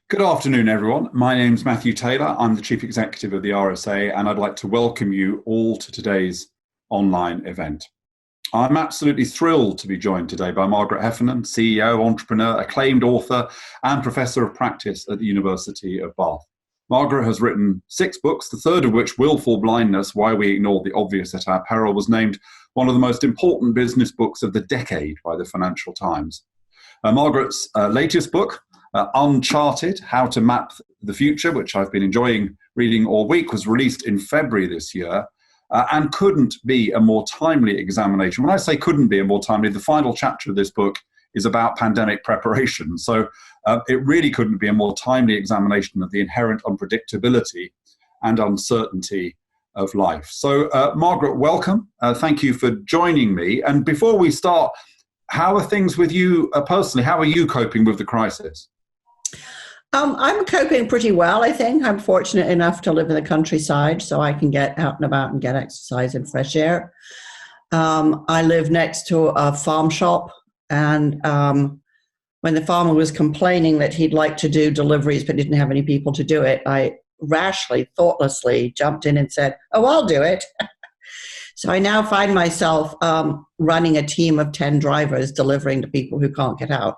Good afternoon, everyone. My name's Matthew Taylor. I'm the Chief Executive of the RSA, and I'd like to welcome you all to today's online event. I'm absolutely thrilled to be joined today by Margaret Heffernan, CEO, entrepreneur, acclaimed author, and Professor of Practice at the University of Bath. Margaret has written 6 books, the third of which, Willful Blindness, Why We Ignore the Obvious at Our Peril, was named one of the most important business books of the decade by the Financial Times. Margaret's latest book, Uncharted, How to Map the Future, which I've been enjoying reading all week, was released in February this year and couldn't be a more timely examination. When I say couldn't be a more timely, the final chapter of this book is about pandemic preparation. So it really couldn't be a more timely examination of the inherent unpredictability and uncertainty of life. So Margaret, welcome. Thank you for joining me. And before we start, how are things with you personally? How are you coping with the crisis? I'm coping pretty well, I think. I'm fortunate enough to live in the countryside, so I can get out and about and get exercise and fresh air. I live next to a farm shop, and when the farmer was complaining that he'd like to do deliveries but didn't have any people to do it, I rashly, thoughtlessly jumped in and said, "Oh, I'll do it." So I now find myself running a team of 10 drivers delivering to people who can't get out.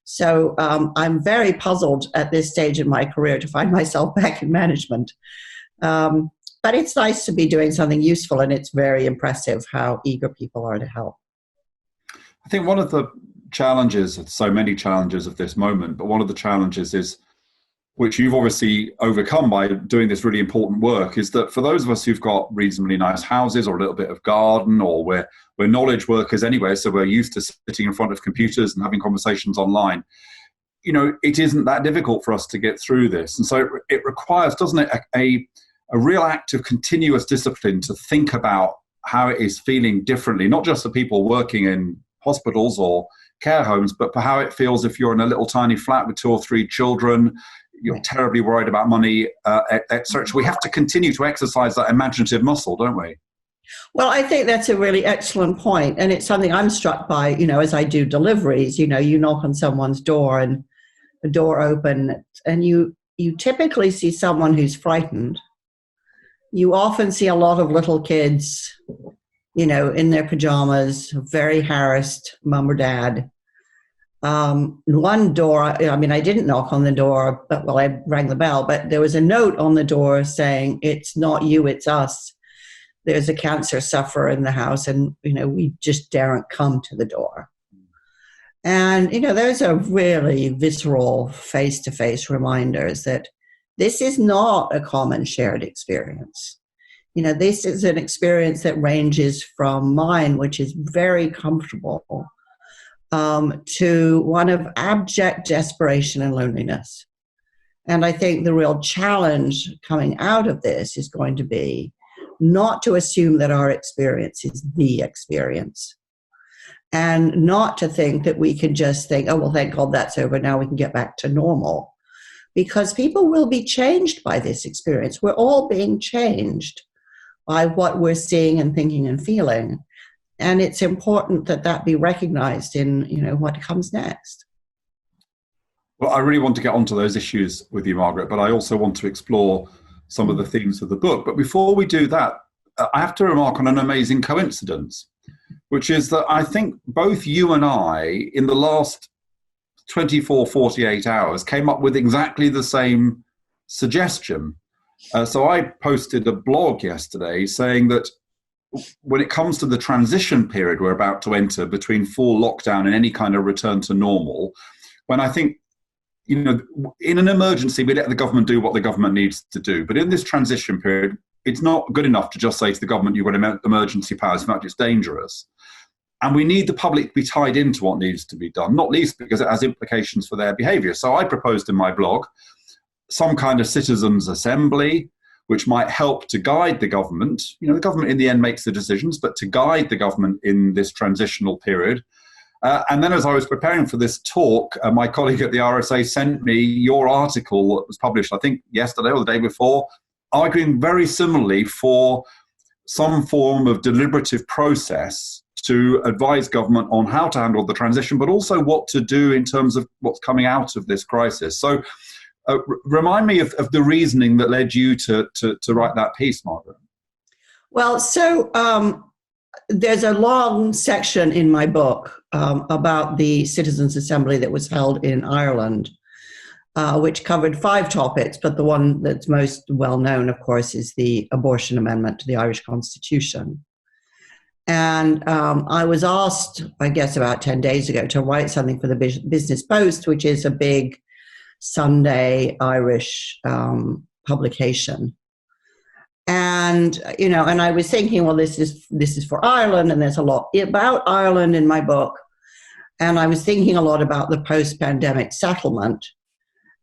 So I'm very puzzled at this stage in my career to find myself back in management. But it's nice to be doing something useful, and it's very impressive how eager people are to help. I think one of the challenges, so many challenges of this moment, but one of the challenges is, which you've obviously overcome by doing this really important work, is that for those of us who've got reasonably nice houses or a little bit of garden, or we're knowledge workers anyway, so we're used to sitting in front of computers and having conversations online, it isn't that difficult for us to get through this. And so it requires, doesn't it, a real act of continuous discipline to think about how it is feeling differently, not just for people working in hospitals or care homes, but for how it feels if you're in a little tiny flat with 2 or 3 children, you're terribly worried about money, etc. We have to continue to exercise that imaginative muscle, don't we? Well, I think that's a really excellent point. And it's something I'm struck by, as I do deliveries, you knock on someone's door and the door open, and you typically see someone who's frightened. You often see a lot of little kids, in their pajamas, very harassed, mom or dad. One door, I didn't knock on the door, but I rang the bell, but there was a note on the door saying, "It's not you, it's us. There's a cancer sufferer in the house, and, we just daren't come to the door." And, those are really visceral face-to-face reminders that this is not a common shared experience. This is an experience that ranges from mine, which is very comfortable, to one of abject desperation and loneliness. And I think the real challenge coming out of this is going to be not to assume that our experience is the experience, and not to think that we can just think, "Oh, well, thank God that's over. Now we can get back to normal." Because people will be changed by this experience. We're all being changed by what we're seeing and thinking and feeling. And it's important that that be recognized in, what comes next. Well, I really want to get onto those issues with you, Margaret, but I also want to explore some of the themes of the book. But before we do that, I have to remark on an amazing coincidence, which is that I think both you and I, in the last 24, 48 hours, came up with exactly the same suggestion. So I posted a blog yesterday saying that when it comes to the transition period we're about to enter between full lockdown and any kind of return to normal, when I think, in an emergency, we let the government do what the government needs to do. But in this transition period, it's not good enough to just say to the government, you've got emergency powers. In fact, it's dangerous. And we need the public to be tied into what needs to be done, not least because it has implications for their behaviour. So I proposed in my blog some kind of citizens' assembly, which might help to guide the government. The government in the end makes the decisions, but to guide the government in this transitional period. And then as I was preparing for this talk, my colleague at the RSA sent me your article that was published, I think, yesterday or the day before, arguing very similarly for some form of deliberative process to advise government on how to handle the transition, but also what to do in terms of what's coming out of this crisis. So Remind me of the reasoning that led you to write that piece, Margaret. Well, so there's a long section in my book about the Citizens' Assembly that was held in Ireland, which covered 5 topics, but the one that's most well known, of course, is the abortion amendment to the Irish Constitution. And I was asked, I guess about 10 days ago, to write something for the Business Post, which is a big Sunday Irish publication. And, you know, and I was thinking, well, this is for Ireland, and there's a lot about Ireland in my book. And I was thinking a lot about the post-pandemic settlement.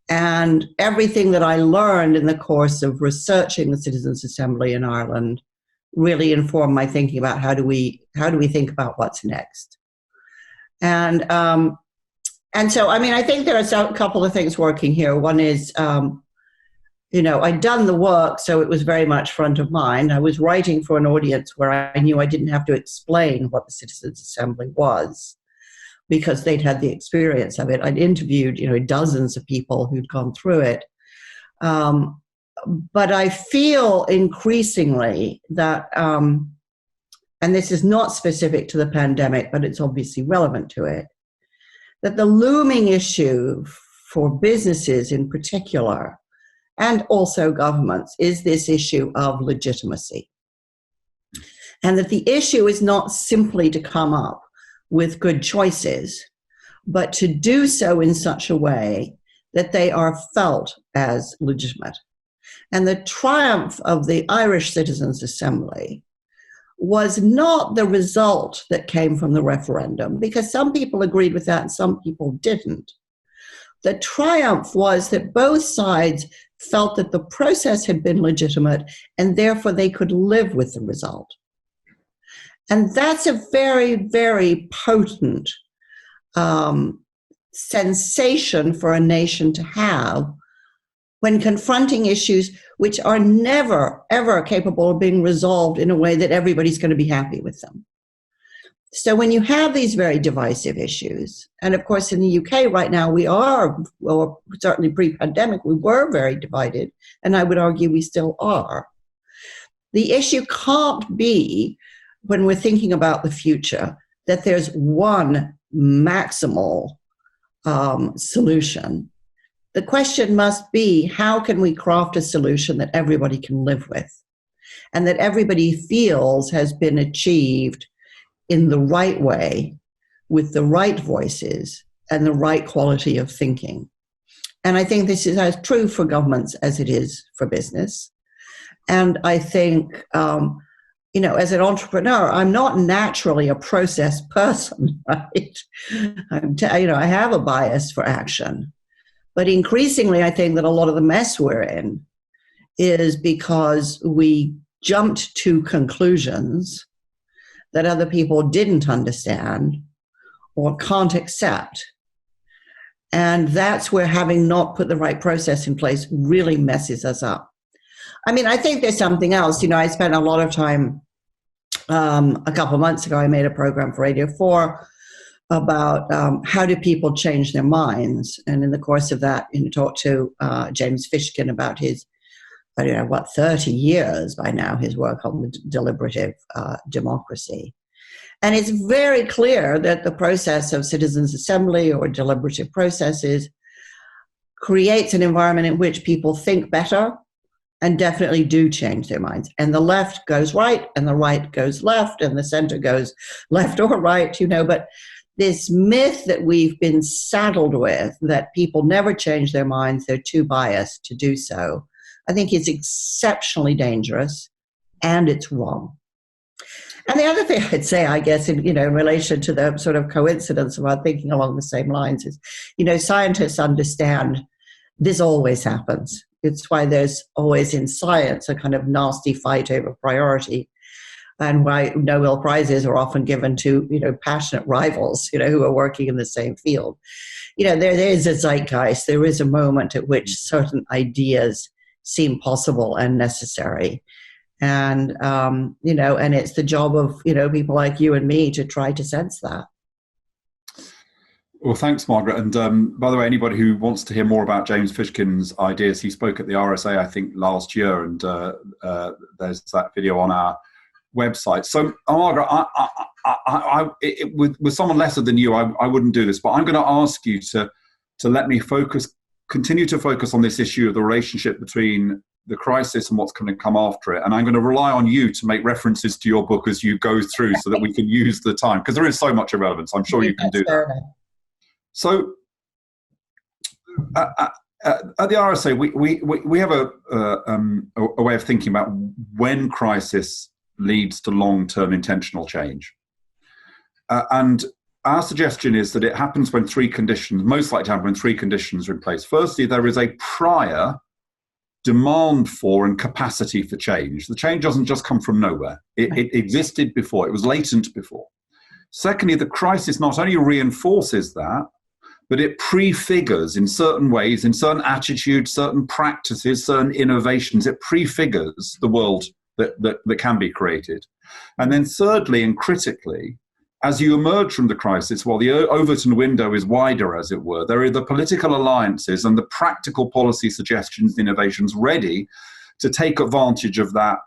And everything that I learned in the course of researching the Citizens' Assembly in Ireland really informed my thinking about how do we think about what's next. And so, I mean, I think there are a couple of things working here. One is, you know, I'd done the work, so it was very much front of mind. I was writing for an audience where I knew I didn't have to explain what the Citizens' Assembly was, because they'd had the experience of it. I'd interviewed, you know, dozens of people who'd gone through it. But I feel increasingly that, and this is not specific to the pandemic, but it's obviously relevant to it, that the looming issue for businesses in particular, and also governments, is this issue of legitimacy. And that the issue is not simply to come up with good choices, but to do so in such a way that they are felt as legitimate. And the triumph of the Irish Citizens' Assembly was not the result that came from the referendum, because some people agreed with that and some people didn't. The triumph was that both sides felt that the process had been legitimate and therefore they could live with the result. And that's a very, very potent sensation for a nation to have when confronting issues which are never, ever capable of being resolved in a way that everybody's going to be happy with them. So when you have these very divisive issues, and of course in the UK right now we are, or certainly pre-pandemic, we were very divided, and I would argue we still are. The issue can't be, when we're thinking about the future, that there's one maximal solution. The question must be, how can we craft a solution that everybody can live with and that everybody feels has been achieved in the right way, with the right voices and the right quality of thinking. And I think this is as true for governments as it is for business. And I think, you know, as an entrepreneur, I'm not naturally a process person, right? You know, I have a bias for action. But increasingly, I think that a lot of the mess we're in is because we jumped to conclusions that other people didn't understand or can't accept. And that's where having not put the right process in place really messes us up. I mean, I think there's something else. You know, I spent a lot of time, a couple of months ago, I made a program for Radio 4 about how do people change their minds. And in the course of that, you know, talked to James Fishkin about his, I don't know, 30 years by now, his work on the deliberative democracy. And it's very clear that the process of citizens' assembly or deliberative processes creates an environment in which people think better and definitely do change their minds. And the left goes right, and the right goes left, and the center goes left or right, you know, but this myth that we've been saddled with, that people never change their minds, they're too biased to do so, I think is exceptionally dangerous, and it's wrong. And the other thing I'd say, I guess, in relation to the sort of coincidence of our thinking along the same lines is, scientists understand this always happens. It's why there's always in science a kind of nasty fight over priority, and why Nobel Prizes are often given to, passionate rivals, who are working in the same field. There is a zeitgeist. There is a moment at which certain ideas seem possible and necessary. And, and it's the job of, people like you and me to try to sense that. Well, thanks, Margaret. And by the way, anybody who wants to hear more about James Fishkin's ideas, he spoke at the RSA, I think, last year, and there's that video on our website. So, Margaret, with someone lesser than you, I wouldn't do this, but I'm going to ask you to let me continue to focus on this issue of the relationship between the crisis and what's going to come after it. And I'm going to rely on you to make references to your book as you go through so that we can use the time, because there is so much irrelevance. I'm sure you can do that. So at the RSA, we have a way of thinking about when crisis leads to long-term intentional change. And our suggestion is that it happens when three conditions, most likely to happen when three conditions are in place. Firstly, there is a prior demand for and capacity for change. The change doesn't just come from nowhere. It existed before. It was latent before. Secondly, the crisis not only reinforces that, but it prefigures in certain ways, in certain attitudes, certain practices, certain innovations. It prefigures the world that can be created. And then thirdly and critically, as you emerge from the crisis, while the Overton window is wider, as it were, there are the political alliances and the practical policy suggestions, innovations ready to take advantage of that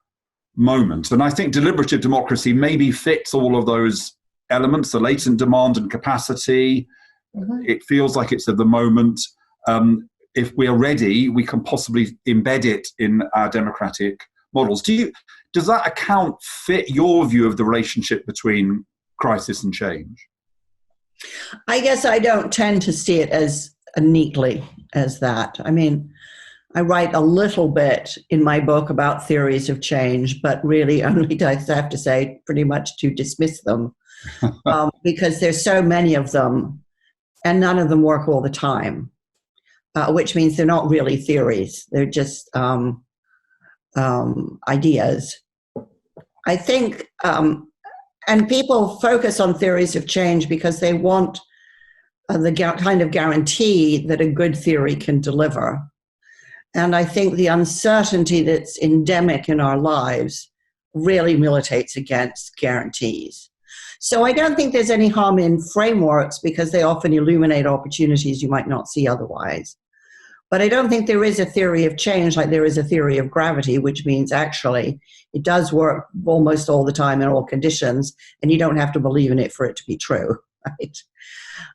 moment. And I think deliberative democracy maybe fits all of those elements, the latent demand and capacity. Mm-hmm. It feels like it's of the moment. If we're ready, we can possibly embed it in our democratic models. Does that account fit your view of the relationship between crisis and change? I guess I don't tend to see it as neatly as that. I mean, I write a little bit in my book about theories of change, but really only, I have to say, pretty much to dismiss them because there's so many of them and none of them work all the time, which means they're not really theories. They're just ideas. I think and people focus on theories of change because they want the kind of guarantee that a good theory can deliver. And I think the uncertainty that's endemic in our lives really militates against guarantees. So I don't think there's any harm in frameworks because they often illuminate opportunities you might not see otherwise. But I don't think there is a theory of change like there is a theory of gravity, which means actually it does work almost all the time in all conditions, and you don't have to believe in it for it to be true. Right?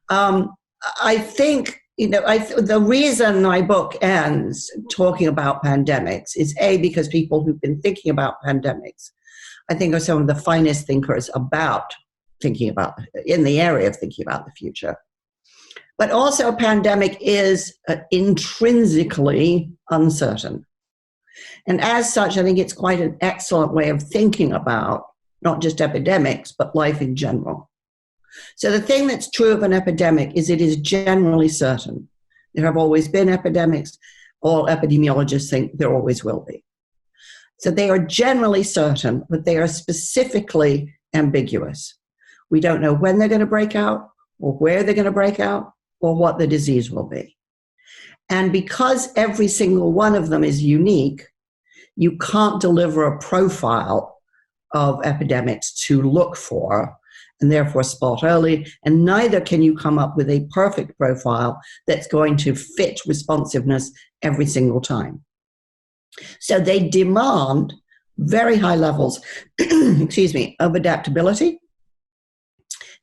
I think, the reason my book ends talking about pandemics is because people who've been thinking about pandemics, I think, are some of the finest thinkers about in the area of thinking about the future. But also a pandemic is intrinsically uncertain. And as such, I think it's quite an excellent way of thinking about not just epidemics, but life in general. So the thing that's true of an epidemic is it is generally certain. There have always been epidemics. All epidemiologists think there always will be. So they are generally certain, but they are specifically ambiguous. We don't know when they're going to break out, or where they're going to break out, or what the disease will be. And because every single one of them is unique, you can't deliver a profile of epidemics to look for and therefore spot early, and neither can you come up with a perfect profile that's going to fit responsiveness every single time. So they demand very high levels, of adaptability,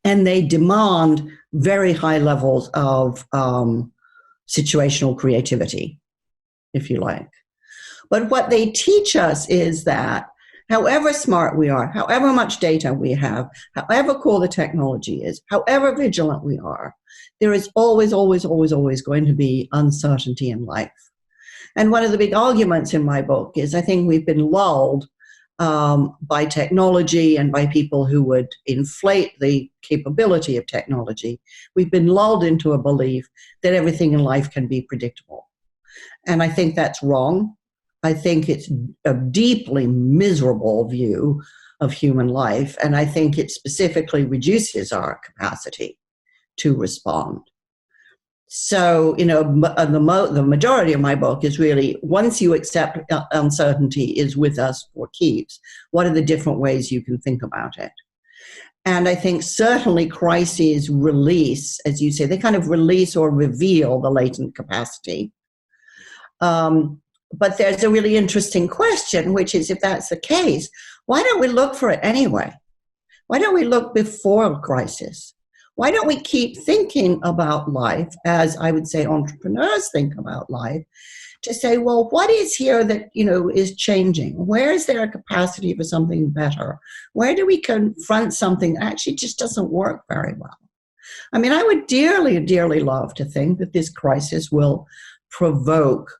and they demand very high levels of situational creativity, if you like. But what they teach us is that however smart we are, however much data we have, however cool the technology is, however vigilant we are, there is always, always, always, always going to be uncertainty in life. And one of the big arguments in my book is I think we've been lulled by technology and by people who would inflate the capability of technology. We've been lulled into a belief that everything in life can be predictable. And I think that's wrong. I think it's a deeply miserable view of human life, and I think it specifically reduces our capacity to respond. So, the majority of my book is really, once you accept uncertainty is with us for keeps, what are the different ways you can think about it? And I think certainly crises release, as you say, they kind of release or reveal the latent capacity. But there's a really interesting question, which is, if that's the case, why don't we look for it anyway? Why don't we look before a crisis? Why don't we keep thinking about life as I would say entrepreneurs think about life, to say, well, what is here that, is changing? Where is there a capacity for something better? Where do we confront something that actually just doesn't work very well? I mean, I would dearly, dearly love to think that this crisis will provoke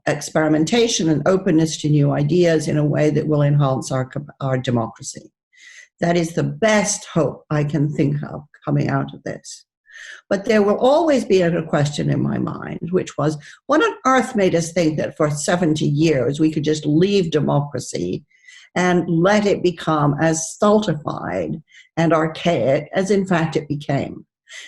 experimentation and openness to new ideas in a way that will enhance our democracy. That is the best hope I can think of coming out of this. But there will always be a question in my mind, which was, what on earth made us think that for 70 years we could just leave democracy and let it become as stultified and archaic as in fact it became?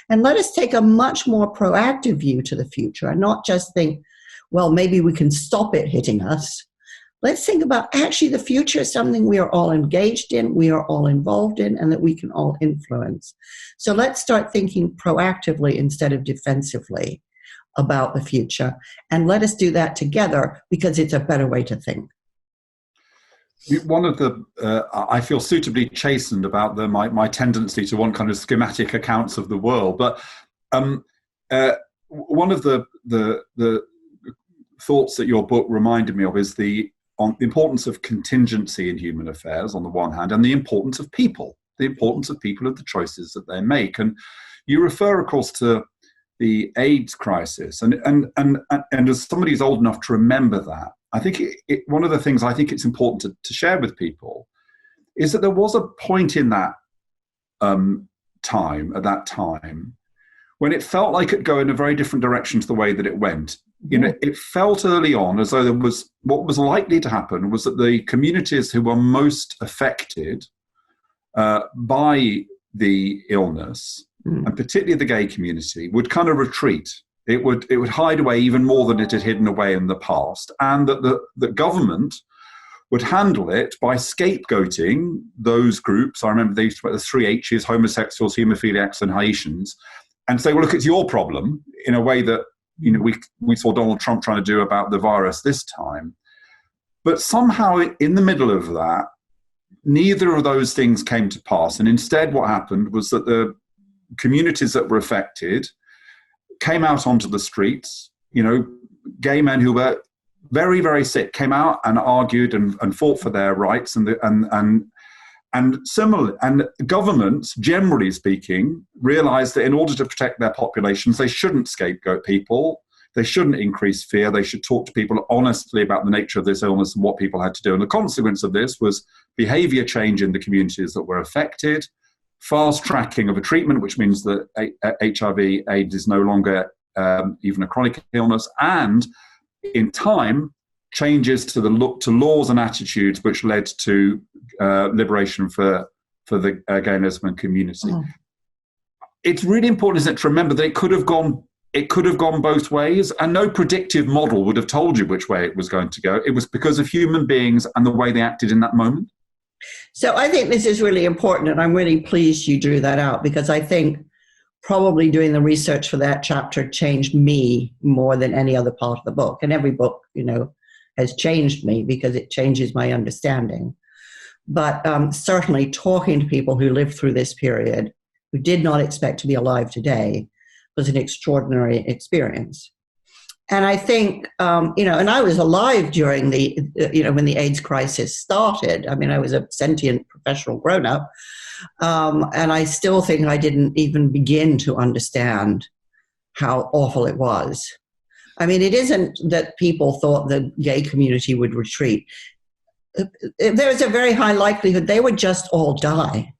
And let us take a much more proactive view to the future and not just think, well, maybe we can stop it hitting us. Let's think about actually the future is something we are all engaged in, we are all involved in, and that we can all influence. So let's start thinking proactively instead of defensively about the future. And let us do that together, because it's a better way to think. One of the, I feel suitably chastened about my tendency to want kind of schematic accounts of the world. But one of the thoughts that your book reminded me of is the importance of contingency in human affairs on the one hand, and the importance of people of the choices that they make. And you refer, of course, to the AIDS crisis. And as somebody who's old enough to remember that, I think one of the things I think it's important to share with people is that there was a point in that time, when it felt like it go in a very different direction to the way that it went. It felt early on as though there was, what was likely to happen was that the communities who were most affected by the illness, and particularly the gay community, would kind of retreat. It would hide away even more than it had hidden away in the past, and that the government would handle it by scapegoating those groups. I remember they used to put the 3 H's: homosexuals, haemophiliacs, and Haitians, and say, well, look, it's your problem, in a way that we saw Donald Trump trying to do about the virus this time. But somehow in the middle of that, neither of those things came to pass. And instead what happened was that the communities that were affected came out onto the streets. Gay men who were very, very sick came out and argued and fought for their rights, and similarly, and governments, generally speaking, realized that in order to protect their populations, they shouldn't scapegoat people. They shouldn't increase fear. They should talk to people honestly about the nature of this illness and what people had to do. And the consequence of this was behavior change in the communities that were affected, fast tracking of a treatment, which means that HIV/AIDS is no longer even a chronic illness, and in time, changes to laws and attitudes which led to liberation for the gay and lesbian community. It's really important, isn't it, to remember that it could have gone both ways, and no predictive model would have told you which way it was going to go. It was because of human beings and the way they acted in that moment. So I think this is really important, and I'm really pleased you drew that out, because I think probably doing the research for that chapter changed me more than any other part of the book. And every book, has changed me because it changes my understanding. But certainly talking to people who lived through this period, who did not expect to be alive today, was an extraordinary experience. And I think, and I was alive during when the AIDS crisis started. I mean, I was a sentient professional grown-up, and I still think I didn't even begin to understand how awful it was. I mean, it isn't that people thought the gay community would retreat. There's a very high likelihood they would just all die.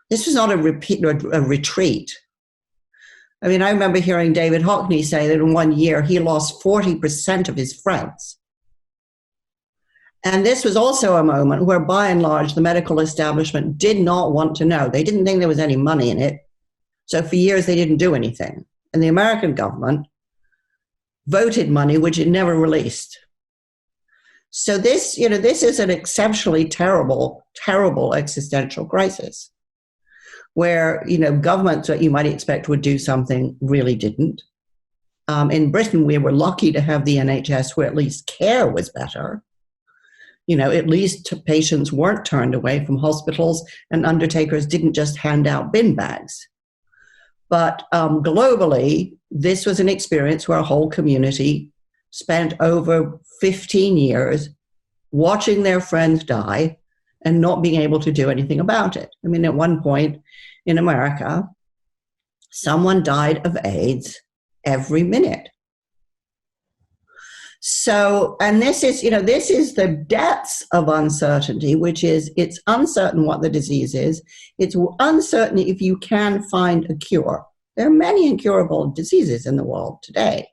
This was not a retreat. I mean, I remember hearing David Hockney say that in 1 year he lost 40% of his friends. And this was also a moment where, by and large, the medical establishment did not want to know. They didn't think there was any money in it. So for years, they didn't do anything. And the American government voted money, which it never released. So this, this is an exceptionally terrible, terrible existential crisis where, governments that you might expect would do something really didn't. In Britain, we were lucky to have the NHS where at least care was better. At least patients weren't turned away from hospitals and undertakers didn't just hand out bin bags. But globally, this was an experience where a whole community spent over 15 years watching their friends die and not being able to do anything about it. I mean, at one point in America, someone died of AIDS every minute. So, and this is the depths of uncertainty, which is it's uncertain what the disease is. It's uncertain if you can find a cure. There are many incurable diseases in the world today.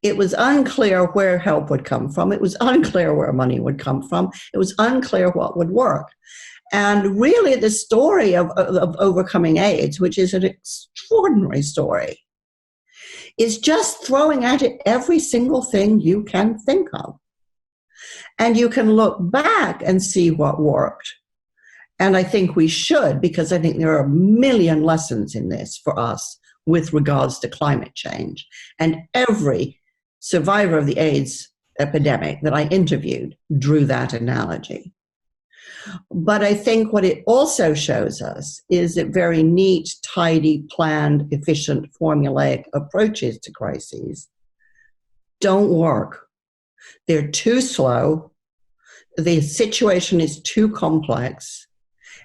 It was unclear where help would come from. It was unclear where money would come from. It was unclear what would work. And really the story of overcoming AIDS, which is an extraordinary story, is just throwing at it every single thing you can think of. And you can look back and see what worked. And I think we should, because I think there are a million lessons in this for us with regards to climate change. And every survivor of the AIDS epidemic that I interviewed drew that analogy. But I think what it also shows us is that very neat, tidy, planned, efficient, formulaic approaches to crises don't work. They're too slow. The situation is too complex.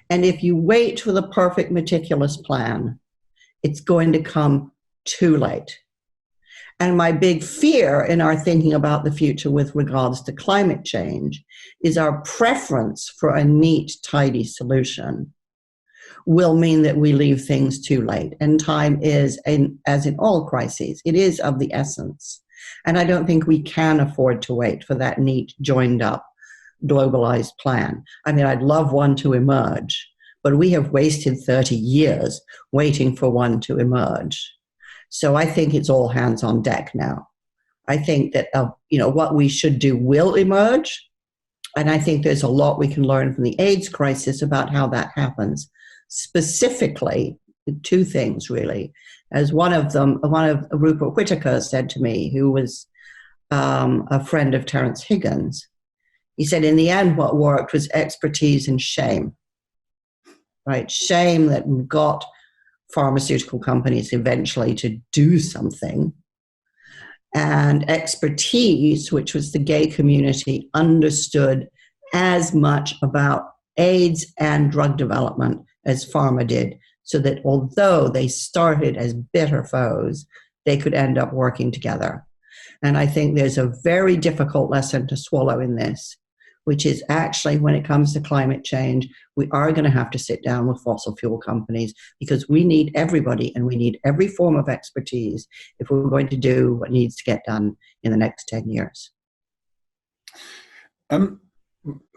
And if you wait for the perfect, meticulous plan, it's going to come too late. And my big fear in our thinking about the future with regards to climate change is our preference for a neat, tidy solution will mean that we leave things too late. And time is, as in all crises, it is of the essence. And I don't think we can afford to wait for that neat, joined up, globalized plan. I mean, I'd love one to emerge, but we have wasted 30 years waiting for one to emerge. So I think it's all hands on deck now. I think that what we should do will emerge, and I think there's a lot we can learn from the AIDS crisis about how that happens. Specifically, two things really. As one of Rupert Whittaker said to me, who was a friend of Terence Higgins, he said, in the end, what worked was expertise and shame. Right, shame that got pharmaceutical companies eventually to do something, and expertise, which was the gay community, understood as much about AIDS and drug development as pharma did, so that although they started as bitter foes, they could end up working together. And I think there's a very difficult lesson to swallow in this, which is actually when it comes to climate change, we are going to have to sit down with fossil fuel companies because we need everybody and we need every form of expertise if we're going to do what needs to get done in the next 10 years.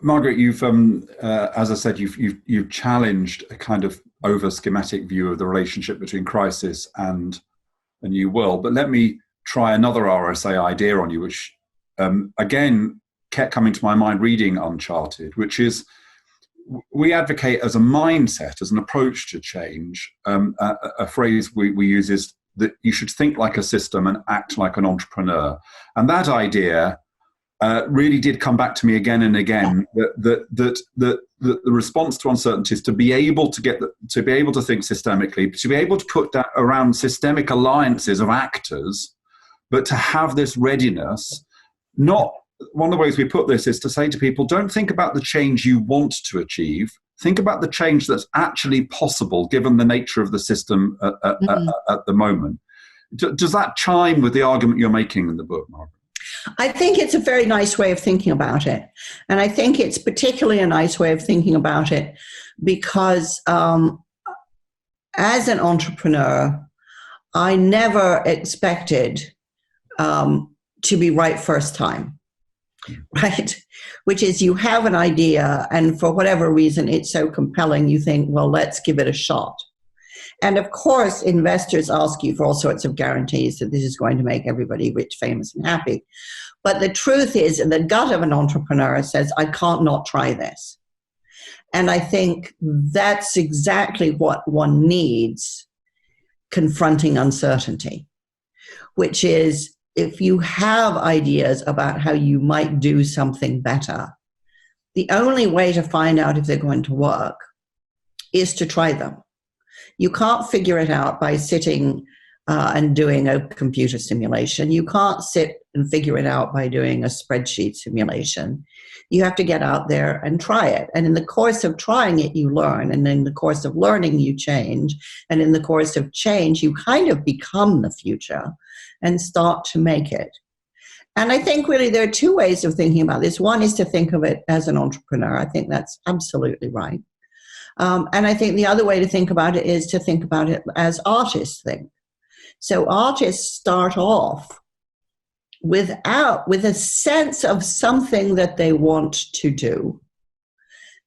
Margaret, you've, as I said, you've challenged a kind of over-schematic view of the relationship between crisis and a new world. But let me try another RSA idea on you, which, again, kept coming to my mind reading Uncharted, which is we advocate as a mindset, as an approach to change. A phrase we use is that you should think like a system and act like an entrepreneur. And that idea really did come back to me again and again. That the response to uncertainty is to be able to think systemically, to be able to put that around systemic alliances of actors, but to have this readiness. Not one of the ways we put this is to say to people, don't think about the change you want to achieve. Think about the change that's actually possible given the nature of the system at the moment. Does that chime with the argument you're making in the book, Margaret? I think it's a very nice way of thinking about it. And I think it's particularly a nice way of thinking about it because as an entrepreneur, I never expected to be right first time. Right? Which is you have an idea and for whatever reason it's so compelling you think, well, let's give it a shot. And of course, investors ask you for all sorts of guarantees that this is going to make everybody rich, famous, and happy. But the truth is, in the gut of an entrepreneur says, I can't not try this. And I think that's exactly what one needs confronting uncertainty, which is if you have ideas about how you might do something better, the only way to find out if they're going to work is to try them. You can't figure it out by sitting and doing a computer simulation. You can't sit and figure it out by doing a spreadsheet simulation. You have to get out there and try it. And in the course of trying it, you learn. And in the course of learning, you change. And in the course of change, you kind of become the future and start to make it. And I think really there are two ways of thinking about this. One is to think of it as an entrepreneur. I think that's absolutely right. And I think the other way to think about it is to think about it as artists think. So artists start off with a sense of something that they want to do,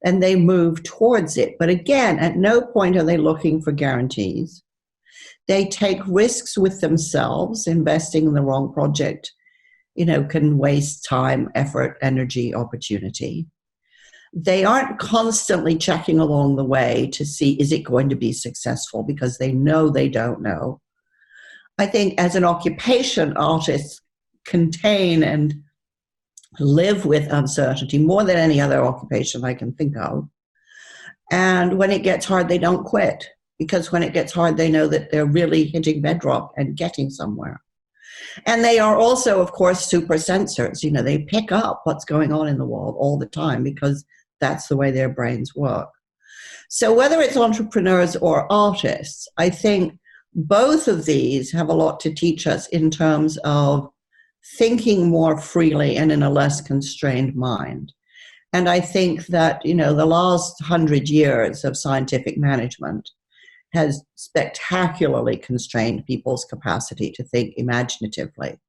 and they move towards it. But again, at no point are they looking for guarantees. They take risks with themselves. Investing in the wrong project, can waste time, effort, energy, opportunity. They aren't constantly checking along the way to see, is it going to be successful? Because they know they don't know. I think as an occupation, artists contain and live with uncertainty more than any other occupation I can think of. And when it gets hard, they don't quit, because when it gets hard, they know that they're really hitting bedrock and getting somewhere. And they are also, of course, super sensors. They pick up what's going on in the world all the time because that's the way their brains work. So whether it's entrepreneurs or artists, I think both of these have a lot to teach us in terms of thinking more freely and in a less constrained mind. And I think that, the last 100 years of scientific management has spectacularly constrained people's capacity to think imaginatively.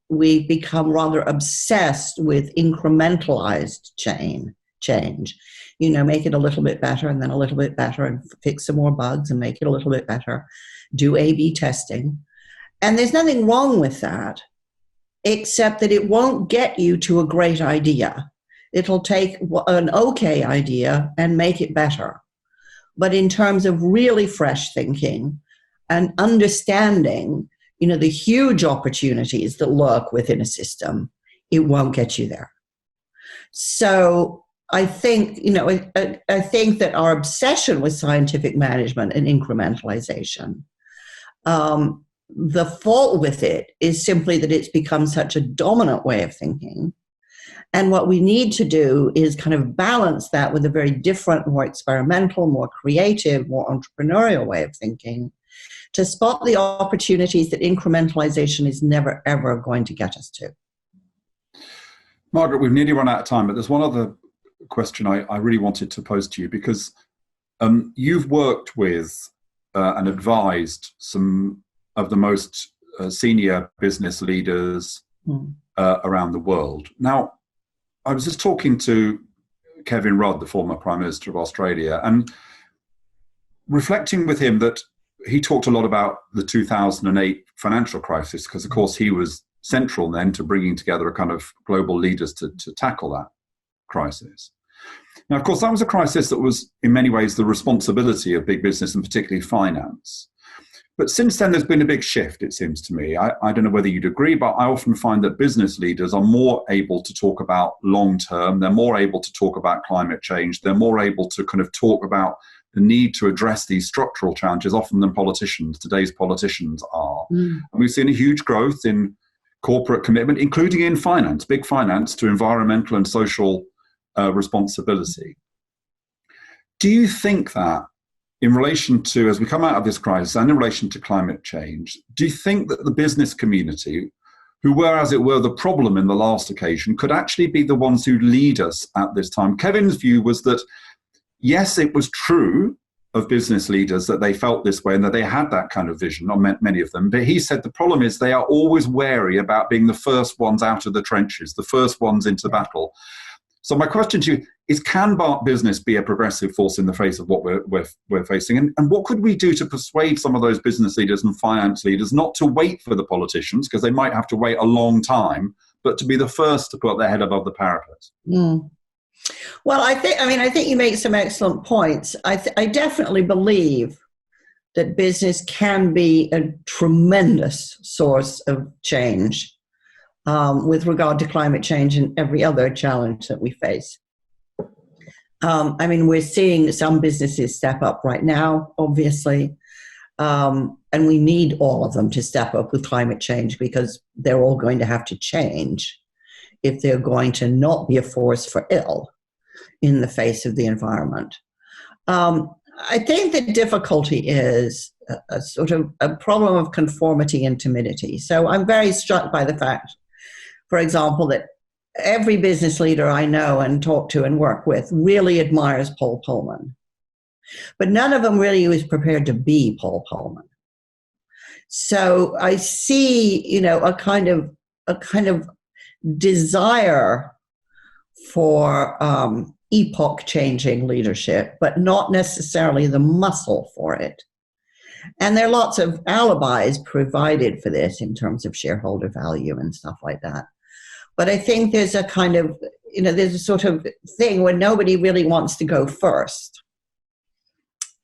We've become rather obsessed with incrementalized change. Make it a little bit better and then a little bit better and fix some more bugs and make it a little bit better. Do A/B testing. And there's nothing wrong with that, except that it won't get you to a great idea. It'll take an okay idea and make it better. But in terms of really fresh thinking and understanding, the huge opportunities that lurk within a system, it won't get you there. So I think, I think that our obsession with scientific management and incrementalization, the fault with it is simply that it's become such a dominant way of thinking. And what we need to do is kind of balance that with a very different, more experimental, more creative, more entrepreneurial way of thinking to spot the opportunities that incrementalization is never, ever going to get us to. Margaret, we've nearly run out of time, but there's one other question I really wanted to pose to you, because you've worked with and advised some of the most senior business leaders around the world. Now, I was just talking to Kevin Rudd, the former Prime Minister of Australia, and reflecting with him that he talked a lot about the 2008 financial crisis, because, of course, he was central then to bringing together a kind of global leaders to tackle that crisis. Now, of course, that was a crisis that was in many ways the responsibility of big business and particularly finance. But since then, there's been a big shift, it seems to me. I don't know whether you'd agree, but I often find that business leaders are more able to talk about long term. They're more able to talk about climate change. They're more able to kind of talk about the need to address these structural challenges often than politicians, today's politicians are. And we've seen a huge growth in corporate commitment, including in finance, big finance, to environmental and social responsibility. Do you think that in relation to, as we come out of this crisis and in relation to climate change, do you think that the business community, who were, as it were, the problem in the last occasion, could actually be the ones who lead us at this time? Kevin's view was that, yes, it was true of business leaders that they felt this way and that they had that kind of vision, not many of them, but he said the problem is they are always wary about being the first ones out of the trenches, the first ones into battle. So my question to you is, can business be a progressive force in the face of what we're facing? And what could we do to persuade some of those business leaders and finance leaders not to wait for the politicians, because they might have to wait a long time, but to be the first to put their head above the parapet? Mm. Well, I think you make some excellent points. I definitely believe that business can be a tremendous source of change with regard to climate change and every other challenge that we face. We're seeing some businesses step up right now, obviously, and we need all of them to step up with climate change, because they're all going to have to change if they're going to not be a force for ill in the face of the environment. I think the difficulty is a sort of a problem of conformity and timidity. So I'm very struck by the fact, for example, that every business leader I know and talk to and work with really admires Paul Pullman. But none of them really was prepared to be Paul Pullman. So I see, a kind of desire for epoch-changing leadership, but not necessarily the muscle for it. And there are lots of alibis provided for this in terms of shareholder value and stuff like that. But I think there's a kind of, there's a sort of thing where nobody really wants to go first.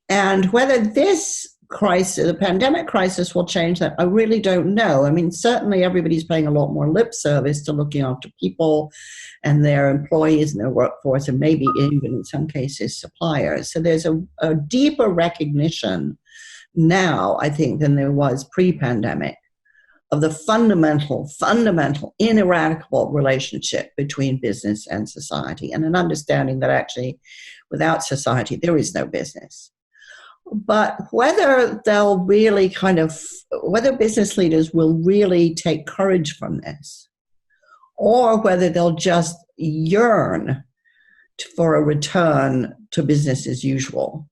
And whether this crisis, the pandemic crisis, will change that, I really don't know. Certainly everybody's paying a lot more lip service to looking after people and their employees and their workforce, and maybe even in some cases suppliers. So there's a deeper recognition now, I think, than there was pre-pandemic, of the fundamental, ineradicable relationship between business and society, and an understanding that actually without society there is no business. But whether they'll really whether business leaders will really take courage from this, or whether they'll just yearn for a return to business as usual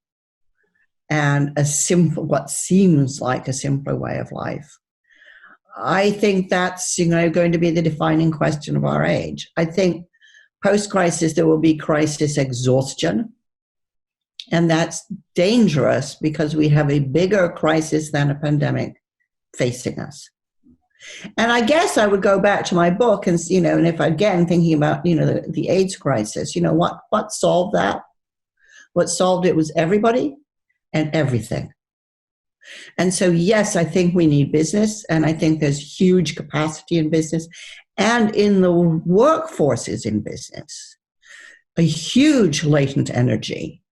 and what seems like a simpler way of life, I think that's going to be the defining question of our age. I think post-crisis there will be crisis exhaustion. And that's dangerous because we have a bigger crisis than a pandemic facing us. And I guess I would go back to my book and, and if again thinking about, the AIDS crisis, what solved that? What solved it was everybody and everything. And so, yes, I think we need business, and I think there's huge capacity in business and in the workforces in business, a huge latent energy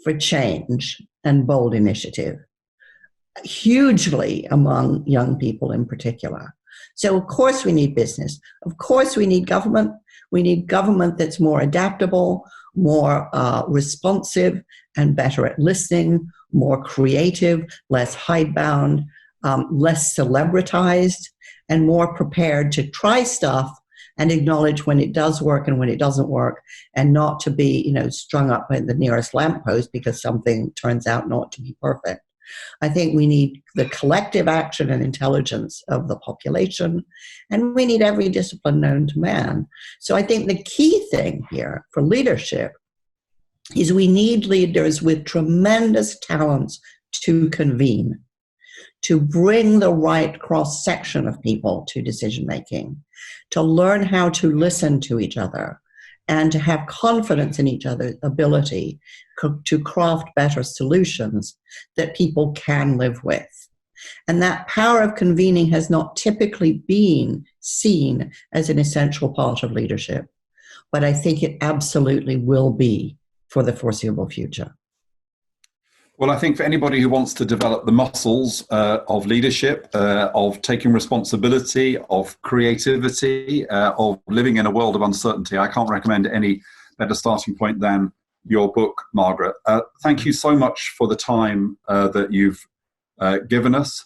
for change and bold initiative, hugely among young people in particular. So of course we need business. Of course we need government. We need government that's more adaptable, more responsive and better at listening, more creative, less hidebound, less celebritized, and more prepared to try stuff and acknowledge when it does work and when it doesn't work, and not to be, strung up at the nearest lamppost because something turns out not to be perfect. I think we need the collective action and intelligence of the population, and we need every discipline known to man. So I think the key thing here for leadership is we need leaders with tremendous talents to convene, to bring the right cross-section of people to decision-making, to learn how to listen to each other, and to have confidence in each other's ability to craft better solutions that people can live with. And that power of convening has not typically been seen as an essential part of leadership, but I think it absolutely will be for the foreseeable future. Well, I think for anybody who wants to develop the muscles of leadership, of taking responsibility, of creativity, of living in a world of uncertainty, I can't recommend any better starting point than your book, Margaret. Thank you so much for the time that you've given us.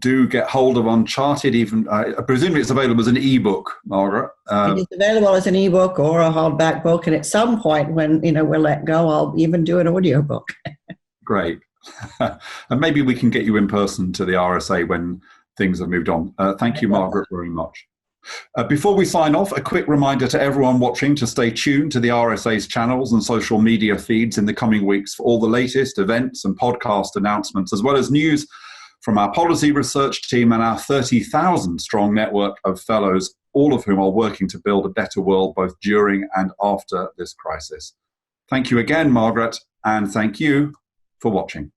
Do get hold of Uncharted. Even presumably it's available as an ebook, Margaret. It is available as an ebook or a hardback book, and at some point when we're let go, I'll even do an audiobook. Great. And maybe we can get you in person to the RSA when things have moved on. Thank you, Margaret, very much. Before we sign off, a quick reminder to everyone watching to stay tuned to the RSA's channels and social media feeds in the coming weeks for all the latest events and podcast announcements, as well as news from our policy research team and our 30,000 strong network of fellows, all of whom are working to build a better world both during and after this crisis. Thank you again, Margaret, and thank you for watching.